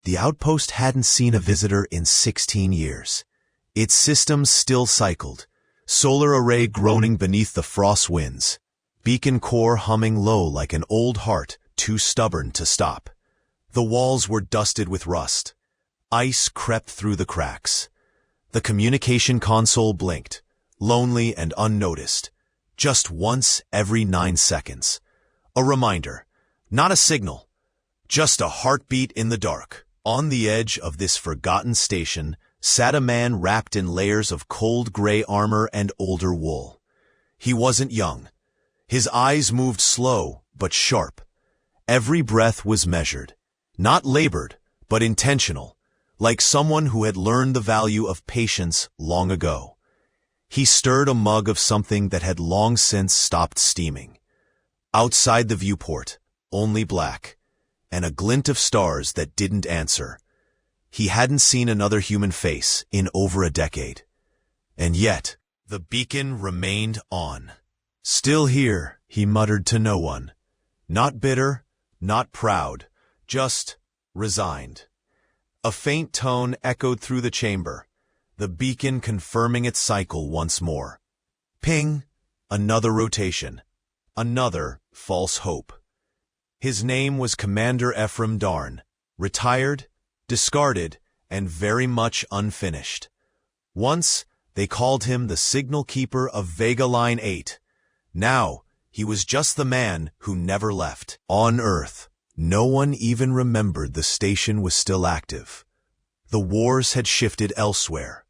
The outpost hadn't seen a visitor in 16 years. Its systems still cycled, solar array groaning beneath the frost winds, beacon core humming low like an old heart too stubborn to stop. The walls were dusted with rust. Ice crept through the cracks. The communication console blinked, lonely and unnoticed, just once every 9 seconds. A reminder, not a signal, just a heartbeat in the dark. On the edge of this forgotten station sat a man wrapped in layers of cold gray armor and older wool. He wasn't young. His eyes moved slow but sharp. Every breath was measured, not labored, but intentional, like someone who had learned the value of patience long ago. He stirred a mug of something that had long since stopped steaming. Outside the viewport, only black, and a glint of stars that didn't answer. He hadn't seen another human face in over a decade. And yet, the beacon remained on. Still here, he muttered to no one. Not bitter, not proud, just resigned. A faint tone echoed through the chamber, the beacon confirming its cycle once more. Ping! Another rotation. Another false hope. His name was Commander Ephraim Darn, retired, discarded, and very much unfinished. Once, they called him the signal keeper of Vega Line 8. Now, he was just the man who never left. On Earth, no one even remembered the station was still active. The wars had shifted elsewhere.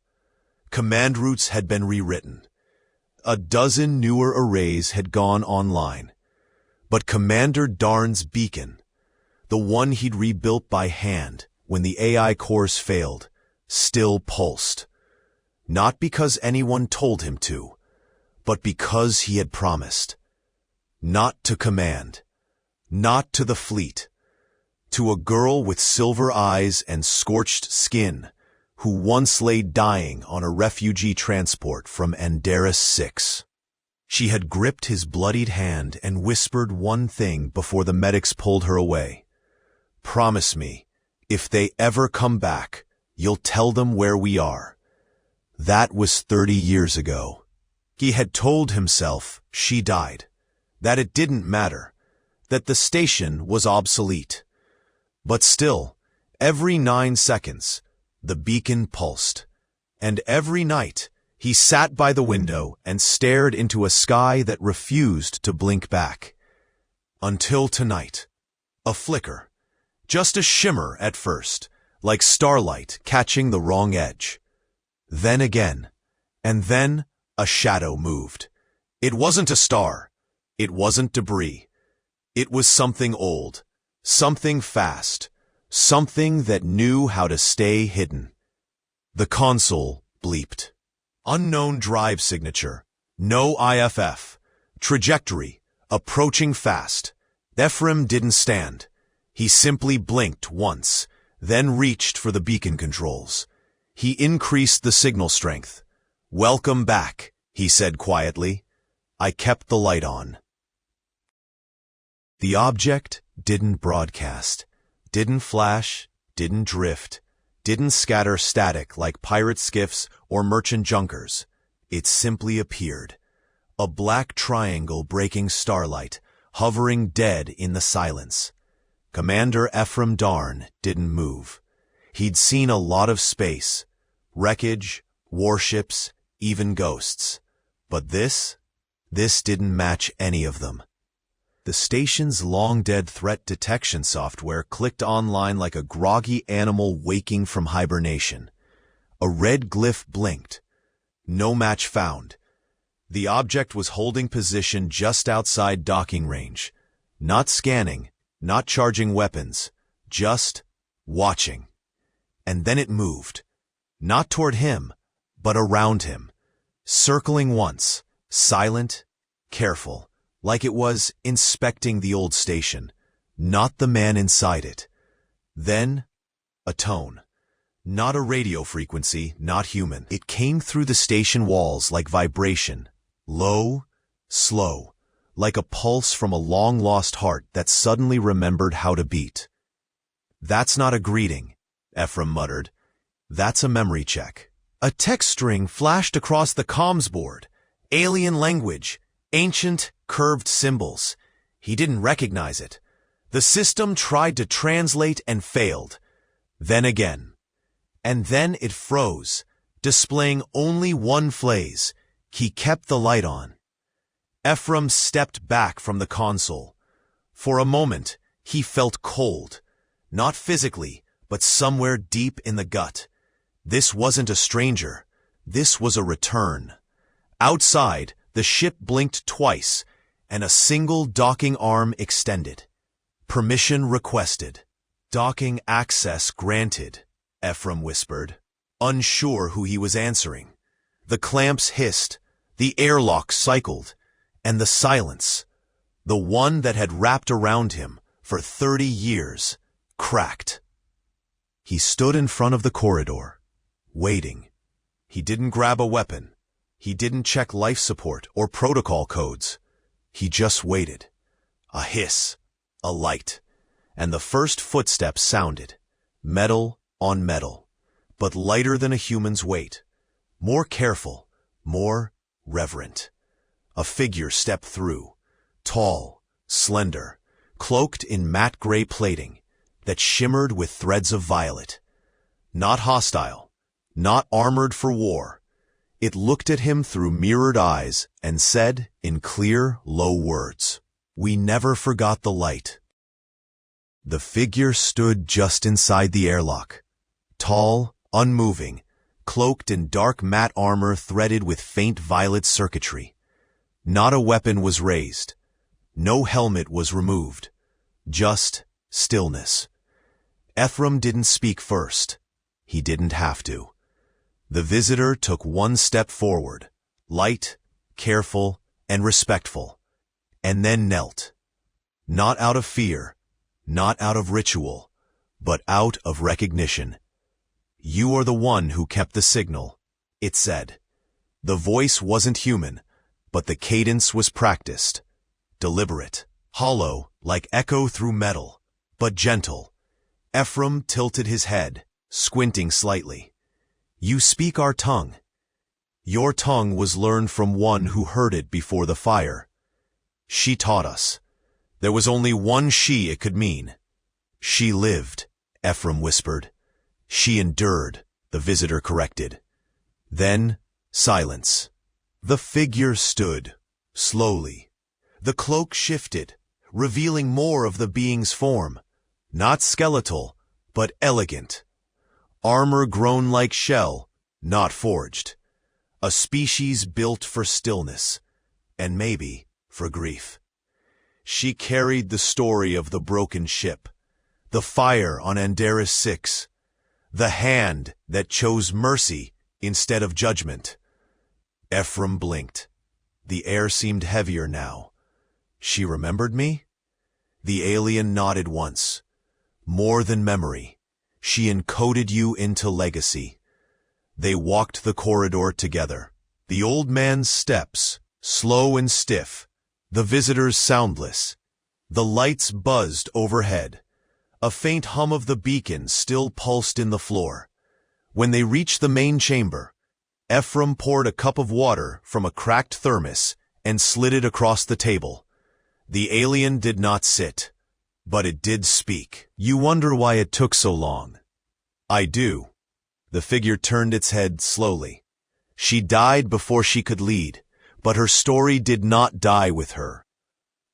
Command routes had been rewritten. A dozen newer arrays had gone online. But Commander Darn's beacon, the one he'd rebuilt by hand when the AI cores failed, still pulsed. Not because anyone told him to, but because he had promised. Not to command, not to the fleet, to a girl with silver eyes and scorched skin, who once lay dying on a refugee transport from Andaris 6. She had gripped his bloodied hand and whispered one thing before the medics pulled her away. Promise me, if they ever come back, you'll tell them where we are. That was 30 years ago. He had told himself she died, that it didn't matter, that the station was obsolete. But still, every 9 seconds, the beacon pulsed, and every night, he sat by the window and stared into a sky that refused to blink back. Until tonight. A flicker. Just a shimmer at first, like starlight catching the wrong edge. Then again, and then a shadow moved. It wasn't a star. It wasn't debris. It was something old, something fast, something that knew how to stay hidden. The console bleeped. Unknown drive signature. No IFF. Trajectory. Approaching fast. Ephraim didn't stand. He simply blinked once, then reached for the beacon controls. He increased the signal strength. Welcome back, he said quietly. I kept the light on. The object didn't broadcast, didn't flash, didn't drift, didn't scatter static like pirate skiffs or merchant junkers. It simply appeared. A black triangle breaking starlight, hovering dead in the silence. Commander Ephraim Darn didn't move. He'd seen a lot of space, wreckage, warships, even ghosts. But this didn't match any of them. The station's long-dead threat detection software clicked online like a groggy animal waking from hibernation. A red glyph blinked. No match found. The object was holding position just outside docking range. Not scanning, not charging weapons, just watching. And then it moved. Not toward him, but around him. Circling once, silent, careful, like it was inspecting the old station, not the man inside it. Then, a tone. Not a radio frequency, not human. It came through the station walls like vibration, low, slow, like a pulse from a long-lost heart that suddenly remembered how to beat. That's not a greeting, Ephraim muttered. That's a memory check. A text string flashed across the comms board. Alien language, ancient, curved symbols. He didn't recognize it. The system tried to translate and failed. Then again. And then it froze, displaying only one phrase. He kept the light on. Ephraim stepped back from the console. For a moment, he felt cold. Not physically, but somewhere deep in the gut. This wasn't a stranger. This was a return. Outside, the ship blinked twice, and a single docking arm extended. Permission requested. Docking access granted, Ephraim whispered, unsure who he was answering. The clamps hissed, the airlock cycled, and the silence, the one that had wrapped around him for 30 years, cracked. He stood in front of the corridor, waiting. He didn't grab a weapon. He didn't check life support or protocol codes. He just waited. A hiss, a light, and the first footsteps sounded, metal on metal, but lighter than a human's weight, more careful, more reverent. A figure stepped through, tall, slender, cloaked in matte gray plating that shimmered with threads of violet. Not hostile, not armored for war. It looked at him through mirrored eyes and said in clear, low words, "We never forgot the light." The figure stood just inside the airlock, tall, unmoving, cloaked in dark matte armor threaded with faint violet circuitry. Not a weapon was raised. No helmet was removed. Just stillness. Ephraim didn't speak first. He didn't have to. The visitor took one step forward, light, careful, and respectful, and then knelt. Not out of fear, not out of ritual, but out of recognition. "You are the one who kept the signal," it said. The voice wasn't human, but the cadence was practiced, deliberate, hollow, like echo through metal, but gentle. Ephraim tilted his head, squinting slightly. "You speak our tongue." Your tongue was learned from one who heard it before the fire. She taught us. There was only one she it could mean. She lived, Ephraim whispered. She endured, the visitor corrected. Then, silence. The figure stood, slowly. The cloak shifted, revealing more of the being's form. Not skeletal, but elegant. Armor grown like shell, not forged. A species built for stillness, and maybe for grief. She carried the story of the broken ship, the fire on Andaris 6, the hand that chose mercy instead of judgment. Ephraim blinked. The air seemed heavier now. She remembered me? The alien nodded once. More than memory. She encoded you into legacy. They walked the corridor together. The old man's steps, slow and stiff. The visitors soundless. The lights buzzed overhead. A faint hum of the beacon still pulsed in the floor. When they reached the main chamber, Ephraim poured a cup of water from a cracked thermos and slid it across the table. The alien did not sit, but it did speak. "You wonder why it took so long." "I do." The figure turned its head slowly. She died before she could lead, but her story did not die with her.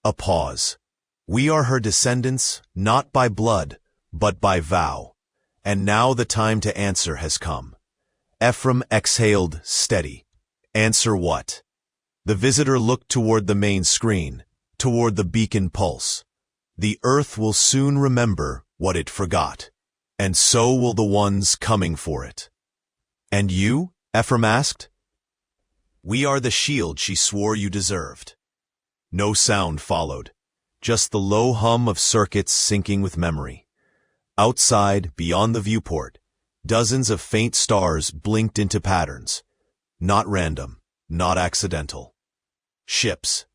A pause. "We are her descendants, not by blood, but by vow. And now the time to answer has come." Ephraim exhaled, steady. "Answer what?" The visitor looked toward the main screen, toward the beacon pulse. "The Earth will soon remember what it forgot, and so will the ones coming for it." "And you?" Ephraim asked. "We are the shield she swore you deserved." No sound followed, just the low hum of circuits syncing with memory. Outside, beyond the viewport, dozens of faint stars blinked into patterns. Not random, not accidental. Ships.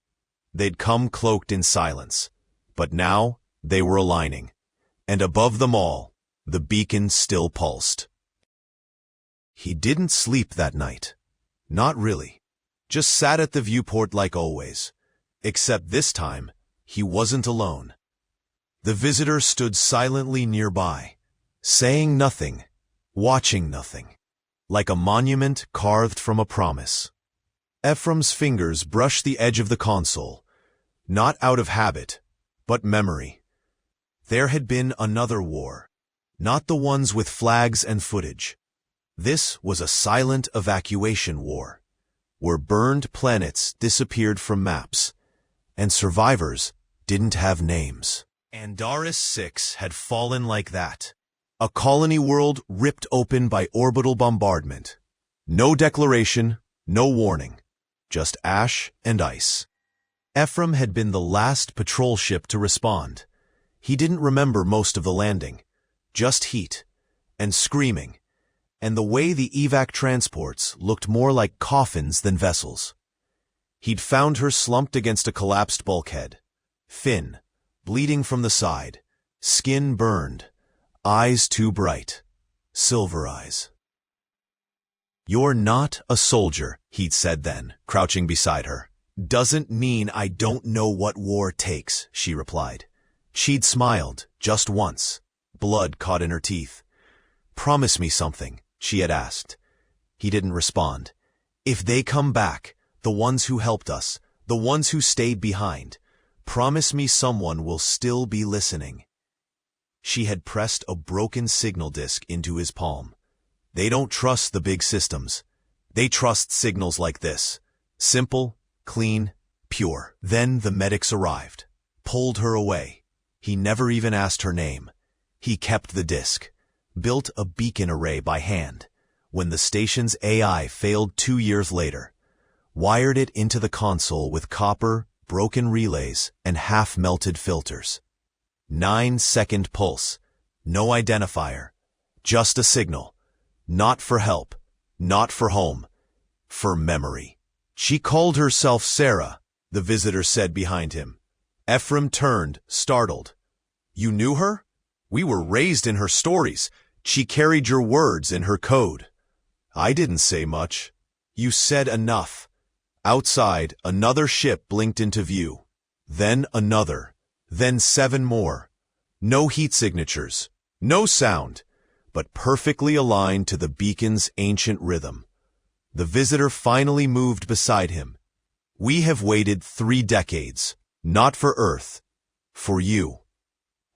They'd come cloaked in silence, but now they were aligning. And above them all, The beacon still pulsed. He didn't sleep that night. Not really. Just sat at the viewport like always. Except this time, he wasn't alone. The visitor stood silently nearby, saying nothing, watching nothing, like a monument carved from a promise. Ephraim's fingers brushed the edge of the console, not out of habit, but memory. There had been another war, not the ones with flags and footage. This was a silent evacuation war, where burned planets disappeared from maps, and survivors didn't have names. Andaris 6 had fallen like that. A colony world ripped open by orbital bombardment. No declaration, no warning, just ash and ice. Ephraim had been the last patrol ship to respond. He didn't remember most of the landing, just heat and screaming, and the way the evac transports looked more like coffins than vessels. He'd found her slumped against a collapsed bulkhead, thin, bleeding from the side, skin burned, eyes too bright, silver eyes. "You're not a soldier," he'd said then, crouching beside her. "Doesn't mean I don't know what war takes," she replied. She'd smiled, just once, blood caught in her teeth. "Promise me something," she had asked. He didn't respond. "If they come back, the ones who helped us, the ones who stayed behind, promise me someone will still be listening." She had pressed a broken signal disk into his palm. They don't trust the big systems. They trust signals like this. Simple, clean, pure. Then the medics arrived, pulled her away. He never even asked her name. He kept the disk, built a beacon array by hand. When the station's AI failed 2 years later, wired it into the console with copper, broken relays, and half-melted filters. 9-second pulse, no identifier, just a signal. Not for help, not for home, for memory. "She called herself Sarah," the visitor said behind him. Ephraim turned, startled. "You knew her? We were raised in her stories. She carried your words in her code." "I didn't say much." "You said enough." Outside, another ship blinked into view. Then another. Then 7 more. No heat signatures. No sound, but perfectly aligned to the beacon's ancient rhythm. The visitor finally moved beside him. "We have waited 3 decades, not for Earth, for you."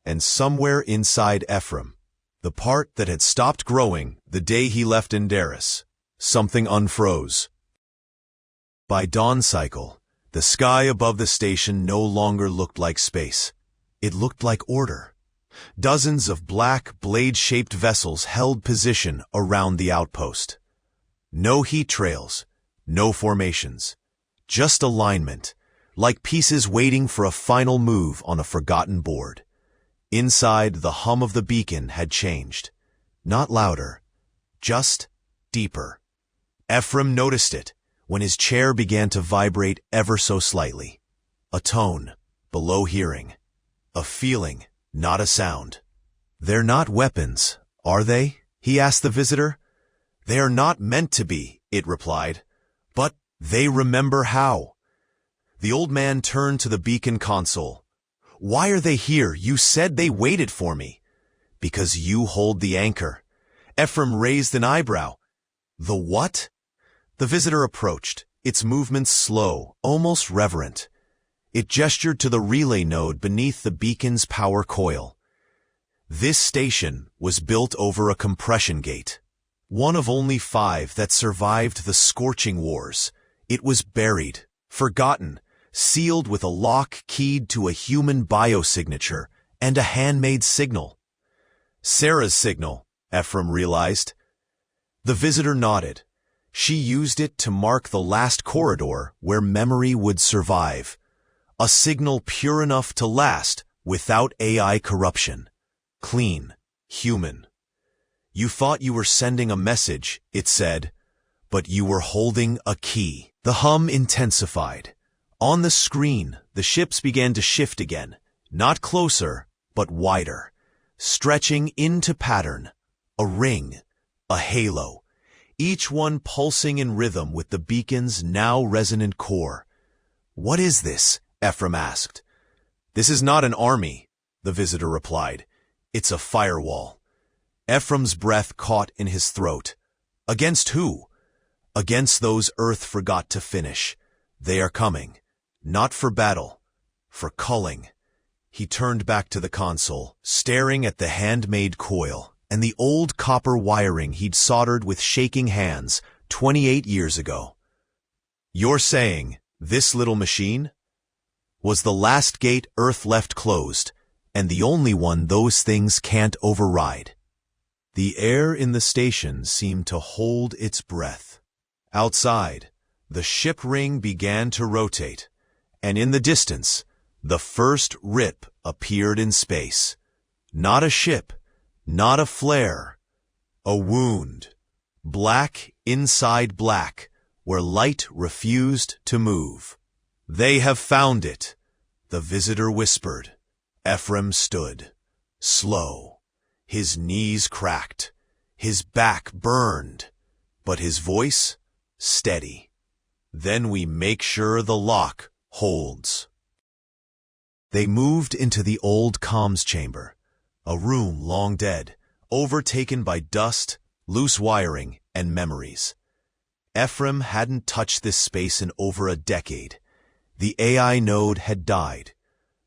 And somewhere inside Ephraim, the part that had stopped growing the day he left Andaris, something unfroze. By dawn cycle, the sky above the station no longer looked like space. It looked like order. Dozens of black, blade-shaped vessels held position around the outpost. No heat trails, no formations, just alignment, like pieces waiting for a final move on a forgotten board. Inside, the hum of the beacon had changed. Not louder, just deeper. Ephraim noticed it when his chair began to vibrate ever so slightly. A tone, below hearing. A feeling, not a sound. "They're not weapons, are they?" he asked the visitor. "They are not meant to be," it replied. "But they remember how." The old man turned to the beacon console. "Why are they here? You said they waited for me." "Because you hold the anchor." Ephraim raised an eyebrow. "The what?" The visitor approached, its movements slow, almost reverent. It gestured to the relay node beneath the beacon's power coil. This station was built over a compression gate, one of only 5 that survived the scorching wars. It was buried, forgotten, sealed with a lock keyed to a human biosignature and a handmade signal. Sarah's signal, Ephraim realized. The visitor nodded. She used it to mark the last corridor where memory would survive. A signal pure enough to last without AI corruption. Clean, human. "You thought you were sending a message," it said, "but you were holding a key." The hum intensified. On the screen, the ships began to shift again, not closer, but wider. stretching into pattern, a ring, a halo, each one pulsing in rhythm with the beacon's now resonant core. "What is this?" Ephraim asked. "This is not an army," the visitor replied. "It's a firewall." Ephraim's breath caught in his throat. "Against who?" "Against those Earth forgot to finish. They are coming. Not for battle, for culling." He turned back to the console, staring at the handmade coil and the old copper wiring he'd soldered with shaking hands 28 years ago. "You're saying this little machine was the last gate Earth left closed, and the only one those things can't override?" The air in the station seemed to hold its breath. Outside, the ship ring began to rotate, and in the distance, the first rip appeared in space. Not a ship, not a flare, a wound. Black inside black, where light refused to move. "They have found it," the visitor whispered. Ephraim stood, slow. His knees cracked, his back burned, but his voice steady. "Then we make sure the lock holds." They moved into the old comms chamber, a room long dead, overtaken by dust, loose wiring, and memories. Ephraim hadn't touched this space in over a decade. The AI node had died.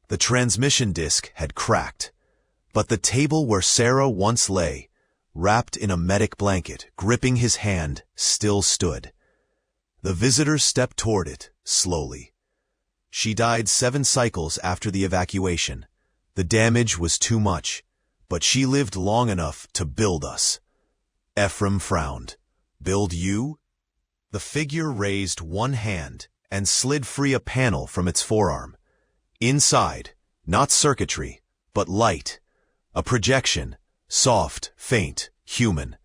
The transmission disk had cracked. But the table where Sarah once lay, wrapped in a medic blanket, gripping his hand, still stood. The visitor stepped toward it, slowly. She died 7 cycles after the evacuation. The damage was too much, but she lived long enough to build us. Ephraim frowned. "Build you?" The figure raised one hand and slid free a panel from its forearm. Inside, not circuitry, but light. A projection, soft, faint, human.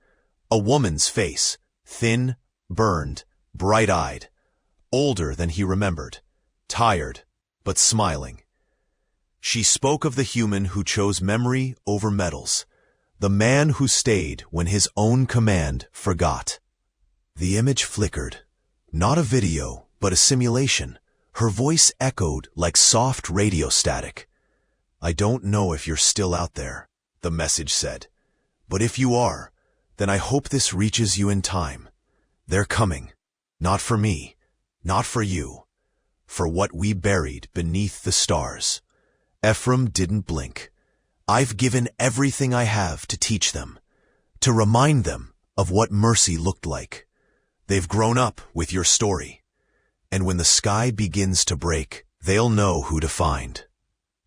A woman's face, thin, burned, bright-eyed. Older than he remembered. Tired, but smiling. She spoke of the human who chose memory over metals. The man who stayed when his own command forgot. The image flickered. Not a video, but a simulation. Her voice echoed like soft radio static. "I don't know if you're still out there," the message said. "But if you are, then I hope this reaches you in time. They're coming. Not for me. Not for you. For what we buried beneath the stars." Ephraim didn't blink. "I've given everything I have to teach them, to remind them of what mercy looked like. They've grown up with your story. And when the sky begins to break, they'll know who to find."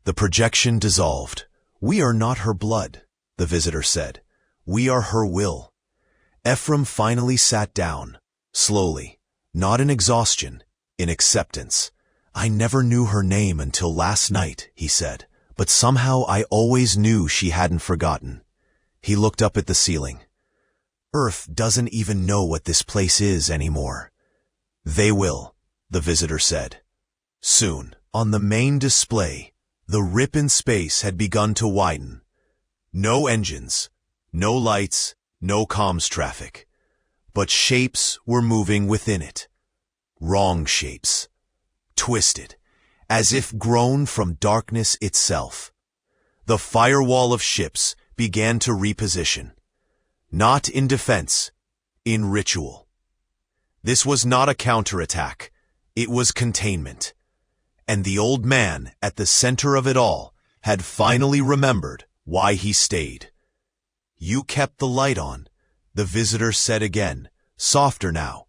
The projection dissolved. "We are not her blood," the visitor said. "We are her will." Ephraim finally sat down, slowly, not in exhaustion, in acceptance. "I never knew her name until last night," he said, "but somehow I always knew she hadn't forgotten." He looked up at the ceiling. "Earth doesn't even know what this place is anymore." "They will," the visitor said. Soon, on the main display, the rip in space had begun to widen. No engines, no lights, no comms traffic. But shapes were moving within it. Wrong shapes. Twisted, as if grown from darkness itself. The firewall of ships began to reposition. Not in defense, in ritual. This was not a counterattack. It was containment. And the old man at the center of it all had finally remembered why he stayed. "You kept the light on," the visitor said again, softer now.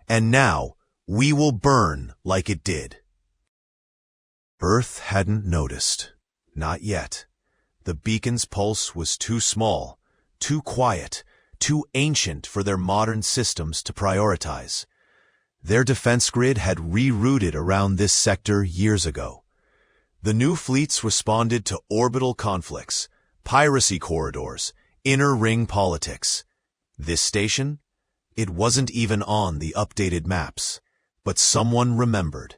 "And now we will burn like it did." Earth hadn't noticed. Not yet. The beacon's pulse was too small, too quiet, too ancient for their modern systems to prioritize. Their defense grid had rerouted around this sector years ago. The new fleets responded to orbital conflicts, piracy corridors, inner ring politics. This station? It wasn't even on the updated maps. But someone remembered.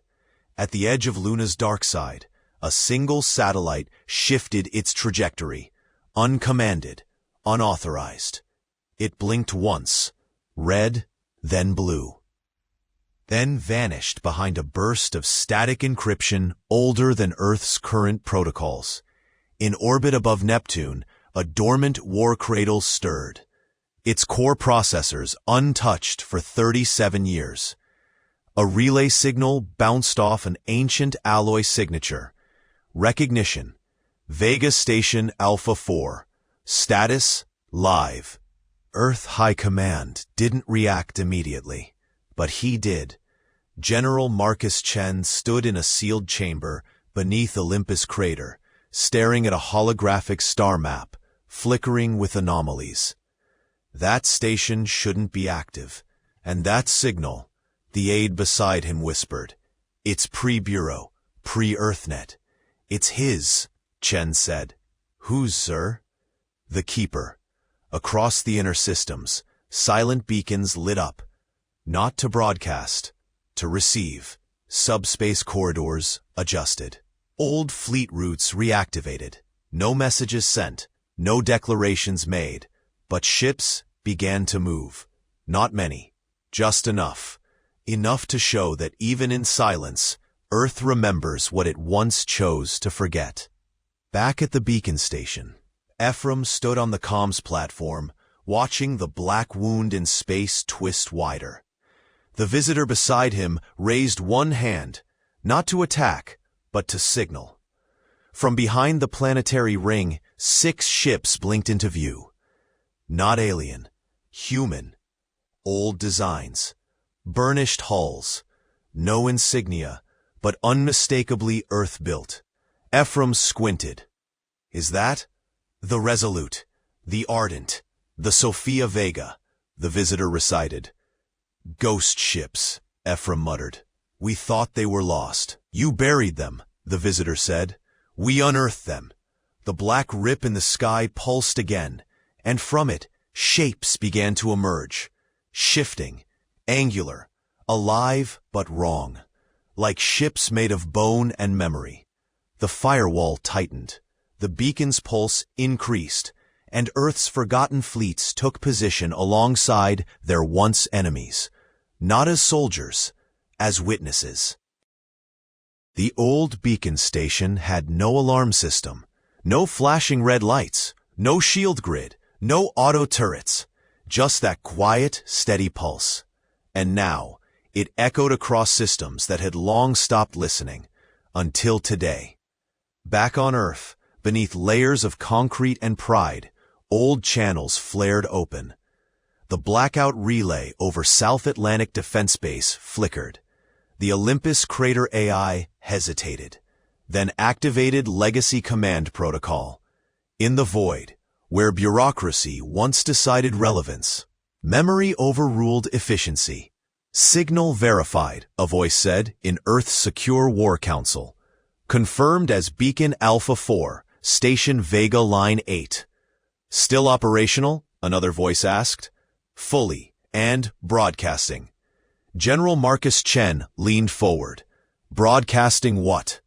At the edge of Luna's dark side, a single satellite shifted its trajectory, uncommanded, unauthorized. It blinked once, red, then blue, then vanished behind a burst of static encryption older than Earth's current protocols. In orbit above Neptune, a dormant war cradle stirred, its core processors untouched for 37 years. A relay signal bounced off an ancient alloy signature. Recognition: Vega Station Alpha 4. Status: live. Earth High Command didn't react immediately, but he did. General Marcus Chen stood in a sealed chamber beneath Olympus crater, staring at a holographic star map, flickering with anomalies. That station shouldn't be active, and that signal, the aide beside him whispered, it's pre-Bureau, pre-EarthNet. It's his, Chen said. Whose, sir? The Keeper. Across the inner systems, silent beacons lit up. Not to broadcast, to receive. Subspace corridors adjusted. Old fleet routes reactivated. No messages sent, no declarations made, but ships began to move. Not many, just enough. Enough to show that even in silence, Earth remembers what it once chose to forget. Back at the beacon station, Ephraim stood on the comms platform, watching the black wound in space twist wider. The visitor beside him raised one hand, not to attack, but to signal. From behind the planetary ring, 6 ships blinked into view. Not alien, human. Old designs, burnished hulls, no insignia, but unmistakably Earth-built. Ephraim squinted. Is that? The Resolute, the Ardent, the Sophia Vega, the visitor recited. Ghost ships, Ephraim muttered. We thought they were lost. You buried them, the visitor said. We unearthed them. The black rip in the sky pulsed again, and from it, shapes began to emerge. Shifting, angular, alive but wrong. Like ships made of bone and memory. The firewall tightened. The beacon's pulse increased, and Earth's forgotten fleets took position alongside their once enemies, not as soldiers, as witnesses. The old beacon station had no alarm system, no flashing red lights, no shield grid, no auto turrets, just that quiet, steady pulse. And now, it echoed across systems that had long stopped listening, until today. Back on Earth, beneath layers of concrete and pride, old channels flared open. The blackout relay over South Atlantic Defense Base flickered. The Olympus Crater AI hesitated, then activated Legacy Command Protocol. In the void, where bureaucracy once decided relevance, memory overruled efficiency. Signal verified, a voice said in Earth's Secure War Council. Confirmed as Beacon Alpha 4, Station Vega Line 8. Still operational? Another voice asked. Fully, and broadcasting. General Marcus Chen leaned forward. Broadcasting what?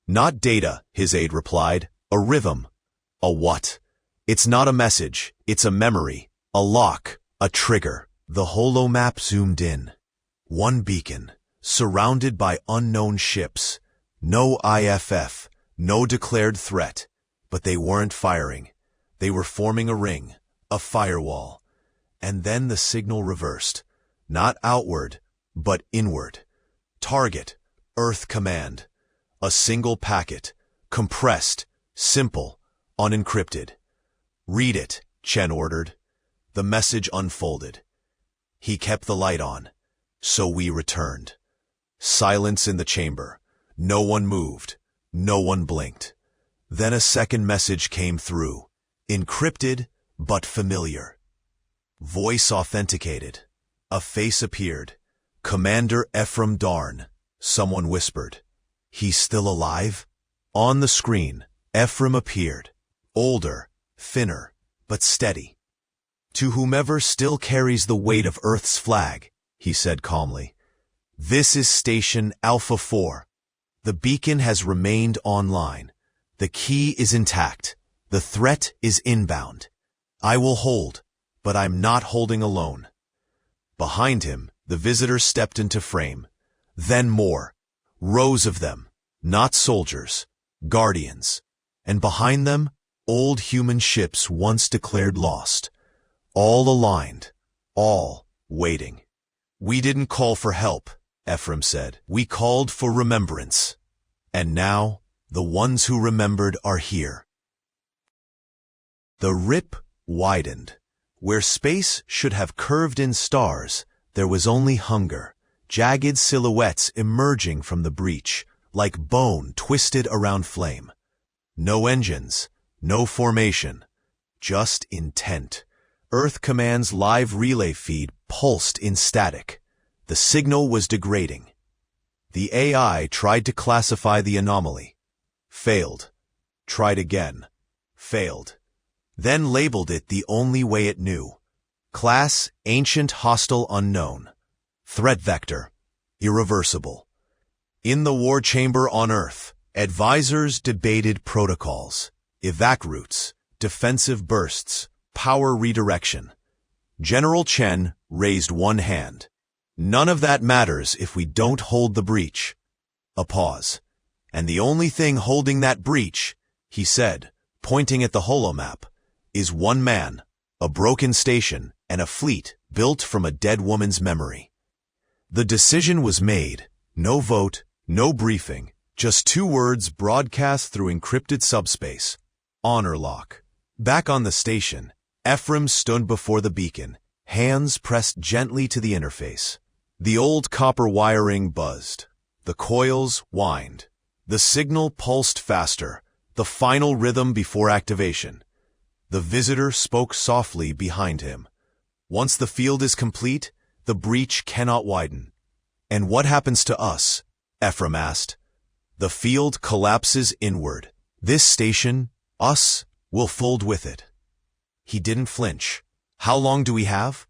Not data, his aide replied. A rhythm. A what? It's not a message, it's a memory. A lock, a trigger. The holomap zoomed in. One beacon, surrounded by unknown ships. No IFF, no declared threat. But they weren't firing. They were forming a ring, a firewall. And then the signal reversed. Not outward, but inward. Target, Earth Command. A single packet, compressed, simple, unencrypted. Read it, Chen ordered. The message unfolded. He kept the light on. So we returned. Silence in the chamber. No one moved. No one blinked. Then a second message came through. Encrypted, but familiar. Voice authenticated. A face appeared. Commander Ephraim Darn, someone whispered. He's still alive? On the screen, Ephraim appeared. Older, thinner, but steady. To whomever still carries the weight of Earth's flag, he said calmly. This is Station Alpha 4. The beacon has remained online. The key is intact. The threat is inbound. I will hold, but I'm not holding alone. Behind him, the visitor stepped into frame. Then more. Rows of them. Not soldiers. Guardians. And behind them, old human ships once declared lost. All aligned. All waiting. We didn't call for help, Ephraim said. We called for remembrance. And now, the ones who remembered are here. The rip widened. Where space should have curved in stars, there was only hunger, jagged silhouettes emerging from the breach, like bone twisted around flame. No engines, no formation, just intent. Earth Command's live relay feed pulsed in static. The signal was degrading. The AI tried to classify the anomaly. Failed. Tried again. Failed. Then labeled it the only way it knew. Class, ancient, hostile, unknown. Threat vector, irreversible. In the war chamber on Earth, advisors debated protocols, evac routes, defensive bursts, power redirection. General Chen raised one hand. None of that matters if we don't hold the breach. A pause. And the only thing holding that breach, he said, pointing at the holomap, is one man, a broken station, and a fleet built from a dead woman's memory. The decision was made. No vote, no briefing, just 2 words broadcast through encrypted subspace. Honor lock. Back on the station, Ephraim stood before the beacon, hands pressed gently to the interface. The old copper wiring buzzed. The coils whined. The signal pulsed faster, the final rhythm before activation. The visitor spoke softly behind him. Once the field is complete, the breach cannot widen. And what happens to us? Ephraim asked. The field collapses inward. This station, us, will fold with it. He didn't flinch. How long do we have?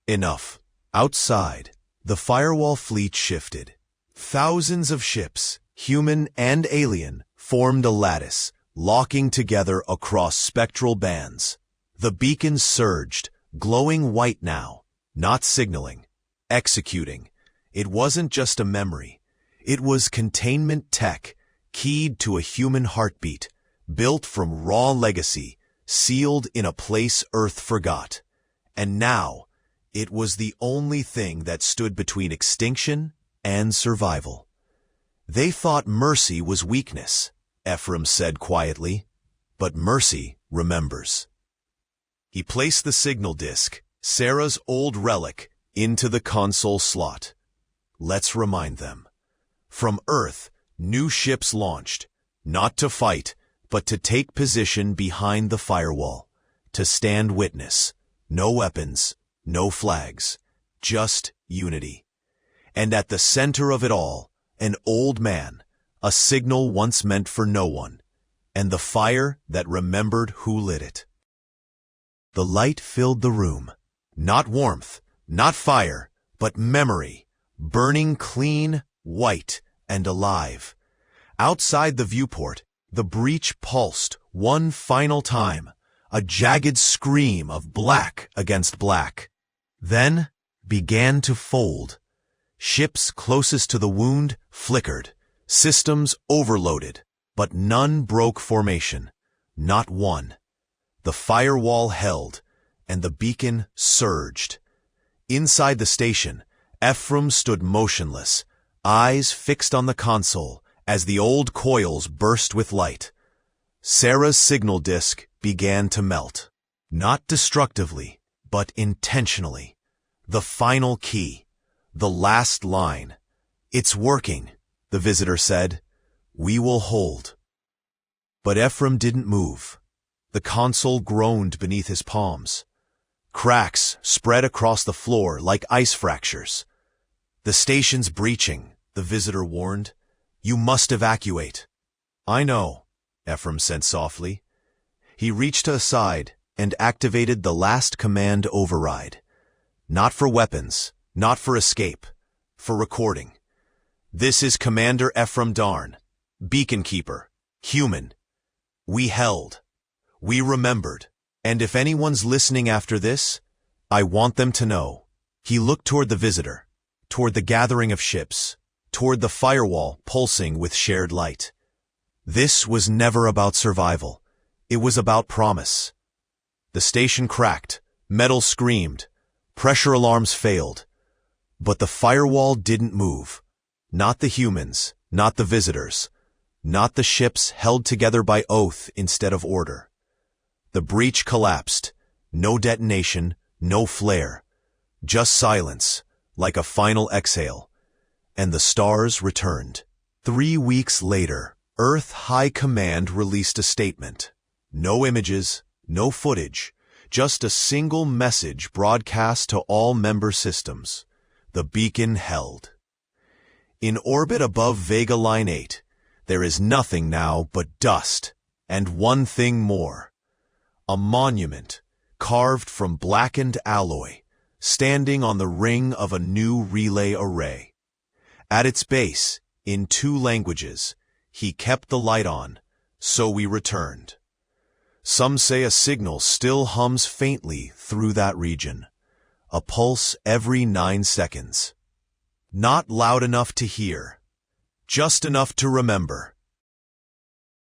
Enough. Outside, the firewall fleet shifted. Thousands of ships, human and alien, formed a lattice, locking together across spectral bands. The beacon surged, glowing white now, not signaling, executing. It wasn't just a memory. It was containment tech, keyed to a human heartbeat, built from raw legacy, sealed in a place Earth forgot. And now, it was the only thing that stood between extinction and survival. They thought mercy was weakness, Ephraim said quietly, but mercy remembers. He placed the signal disk, Sarah's old relic, into the console slot. Let's remind them. From Earth, new ships launched, not to fight, but to take position behind the firewall, to stand witness. No weapons, no flags, just unity. And at the center of it all, an old man, a signal once meant for no one, and the fire that remembered who lit it. The light filled the room. Not warmth, not fire, but memory, burning clean, white, and alive. Outside the viewport, the breach pulsed one final time, a jagged scream of black against black. Then began to fold. Ships closest to the wound flickered. Systems overloaded, but none broke formation. Not one. The firewall held, and the beacon surged. Inside the station, Ephraim stood motionless, eyes fixed on the console as the old coils burst with light. Sarah's signal disk began to melt. Not destructively, but intentionally. The final key. The last line. It's working, the visitor said. We will hold. But Ephraim didn't move. The console groaned beneath his palms. Cracks spread across the floor like ice fractures. The station's breaching, the visitor warned. You must evacuate. I know, Ephraim said softly. He reached aside and activated the last command override. Not for weapons, not for escape, for recording. This is Commander Ephraim Darn, Beacon Keeper, human. We held. We remembered. And if anyone's listening after this, I want them to know. He looked toward the visitor, toward the gathering of ships, toward the firewall pulsing with shared light. This was never about survival. It was about promise. The station cracked, metal screamed, pressure alarms failed. But the firewall didn't move. Not the humans, not the visitors, not the ships held together by oath instead of order. The breach collapsed. No detonation, no flare. Just silence, like a final exhale. And the stars returned. 3 weeks later, Earth High Command released a statement. No images, no footage, just a single message broadcast to all member systems. The beacon held. In orbit above Vega Line 8, there is nothing now but dust, and one thing more. A monument, carved from blackened alloy, standing on the ring of a new relay array. At its base, in 2 languages, he kept the light on, so we returned. Some say a signal still hums faintly through that region, a pulse every 9 seconds. Not loud enough to hear, just enough to remember.